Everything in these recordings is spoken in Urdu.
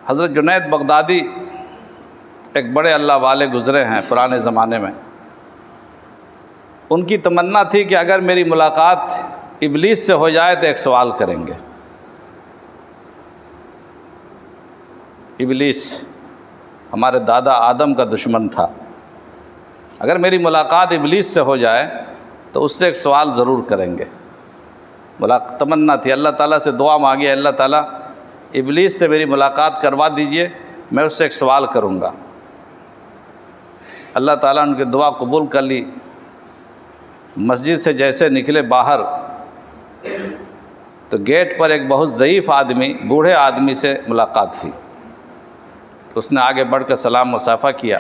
حضرت جنید بغدادی ایک بڑے اللہ والے گزرے ہیں پرانے زمانے میں. ان کی تمنا تھی کہ اگر میری ملاقات ابلیس سے ہو جائے تو ایک سوال کریں گے. ابلیس ہمارے دادا آدم کا دشمن تھا. اگر میری ملاقات ابلیس سے ہو جائے تو اس سے ایک سوال ضرور کریں گے. تمنا تھی، اللہ تعالیٰ سے دعا مانگی، اللہ تعالیٰ ابلیس سے میری ملاقات کروا دیجئے، میں اس سے ایک سوال کروں گا. اللہ تعالیٰ نے ان کی دعا قبول کر لی. مسجد سے جیسے نکلے باہر تو گیٹ پر ایک بہت ضعیف آدمی، بوڑھے آدمی سے ملاقات ہوئی. اس نے آگے بڑھ کر سلام مصافحہ کیا.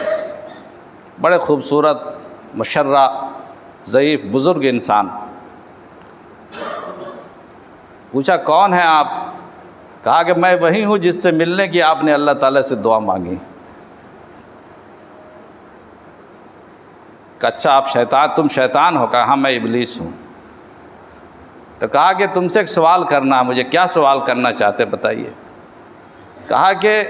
بڑے خوبصورت، مشرہ، ضعیف، بزرگ انسان. پوچھا کون ہیں آپ؟ کہا کہ میں وہی ہوں جس سے ملنے کی آپ نے اللہ تعالیٰ سے دعا مانگی. کہ اچھا آپ تم شیطان ہو؟ کہا ہاں میں ابلیس ہوں. تو کہا کہ تم سے ایک سوال کرنا ہے مجھے. کیا سوال کرنا چاہتے بتائیے؟ کہا کہ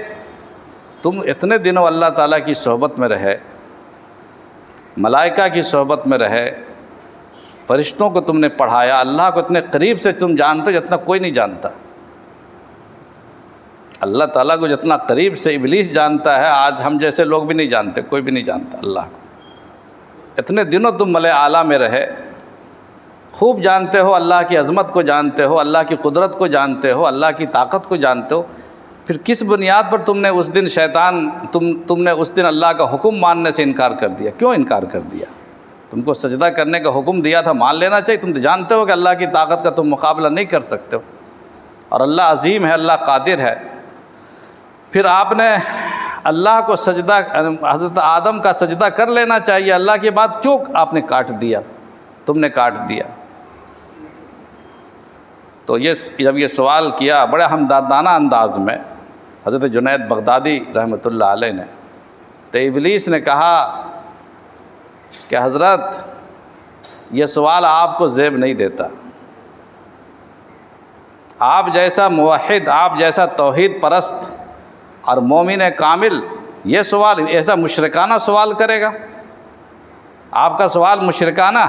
تم اتنے دنوں اللہ تعالیٰ کی صحبت میں رہے، ملائکہ کی صحبت میں رہے، فرشتوں کو تم نے پڑھایا، اللہ کو اتنے قریب سے تم جانتے ہو جتنا کوئی نہیں جانتا. اللہ تعالیٰ کو جتنا قریب سے ابلیس جانتا ہے، آج ہم جیسے لوگ بھی نہیں جانتے، کوئی بھی نہیں جانتا اللہ کو. اتنے دنوں تم ملائے اعلیٰ میں رہے، خوب جانتے ہو، اللہ کی عظمت کو جانتے ہو، اللہ کی قدرت کو جانتے ہو، اللہ کی طاقت کو جانتے ہو. پھر کس بنیاد پر تم نے اس دن تم نے اس دن اللہ کا حکم ماننے سے انکار کر دیا؟ کیوں انکار کر دیا؟ تم کو سجدہ کرنے کا حکم دیا تھا، مان لینا چاہیے. تم تو جانتے ہو کہ اللہ کی طاقت کا تم مقابلہ نہیں کر سکتے ہو، اور اللہ عظیم ہے، اللہ قادر ہے. پھر آپ نے اللہ کو سجدہ، حضرت آدم کا سجدہ کر لینا چاہیے، اللہ کی بات کیوں آپ نے کاٹ دیا؟ تم نے کاٹ دیا. تو جب یہ سوال کیا بڑے ہمدردانہ انداز میں حضرت جنید بغدادی رحمۃ اللہ علیہ نے، تو ابلیس نے کہا کہ حضرت یہ سوال آپ کو زیب نہیں دیتا. آپ جیسا موحد، آپ جیسا توحید پرست اور مومن کامل یہ سوال، ایسا مشرکانہ سوال کرے گا؟ آپ کا سوال مشرکانہ.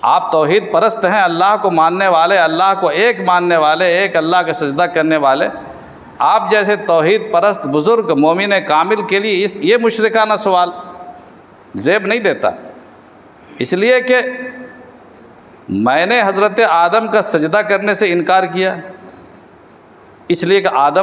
آپ توحید پرست ہیں، اللہ کو ماننے والے، اللہ کو ایک ماننے والے، ایک اللہ کا سجدہ کرنے والے. آپ جیسے توحید پرست بزرگ مومن کامل کے لیے یہ مشرکانہ سوال زیب نہیں دیتا. اس لیے کہ میں نے حضرت آدم کا سجدہ کرنے سے انکار کیا، اس لیے کہ آدم